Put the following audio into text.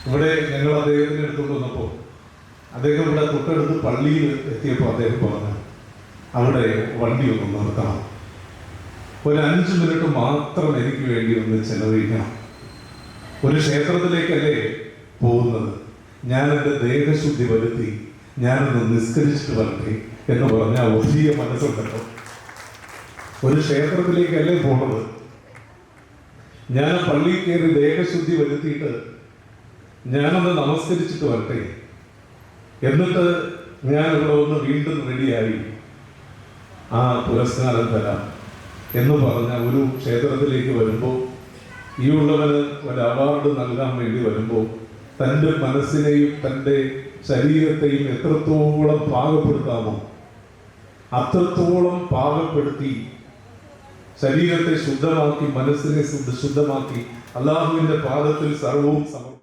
ഇവിടെ ഞങ്ങൾ അദ്ദേഹത്തിന് എടുത്തുകൊണ്ട് വന്നപ്പോൾ അദ്ദേഹം ഇവിടെ തൊട്ടടുത്ത് പള്ളിയിൽ എത്തിയപ്പോൾ അദ്ദേഹം പറഞ്ഞു, അവിടെ വണ്ടി ഒന്ന് നിർത്തണം, ഒരു 5 മിനിറ്റ് മാത്രം എനിക്ക് വേണ്ടി ഒന്ന് ചെലവഴിക്കണം. ഒരു ക്ഷേത്രത്തിലേക്കല്ലേ പോകുന്നത്, ഞാൻ എൻ്റെ ദേഹശുദ്ധി വരുത്തി ഞാനൊന്ന് നിസ്കരിച്ചിട്ട് വരട്ടെ എന്ന് പറഞ്ഞ വലിയ മനസ്സുണ്ടല്ലോ. ഒരു ക്ഷേത്രത്തിലേക്കല്ലേ പോണത്, ഞാൻ പള്ളിയിൽ കയറി ദേഹശുദ്ധി വരുത്തിയിട്ട് ഞാനൊന്ന് നമസ്കരിച്ചിട്ട് വരട്ടെ, എന്നിട്ട് ഞാൻ ഇവിടെ ഒന്ന് വീണ്ടും റെഡിയായി ആ പുരസ്കാരം തരാം എന്ന് പറഞ്ഞ ഒരു ക്ഷേത്രത്തിലേക്ക് വരുമ്പോൾ, ഈ ഉള്ളവന് ഒരു അവാർഡ് നൽകാൻ വേണ്ടി വരുമ്പോൾ തൻ്റെ മനസ്സിനെയും തൻ്റെ ശരീരത്തെയും എത്രത്തോളം പാകപ്പെടുത്താമോ അത്രത്തോളം പാകപ്പെടുത്തി ശരീരത്തെ ശുദ്ധമാക്കി മനസ്സിനെ ശുദ്ധമാക്കി അല്ലാഹുവിൻ്റെ പാദത്തിൽ സർവവും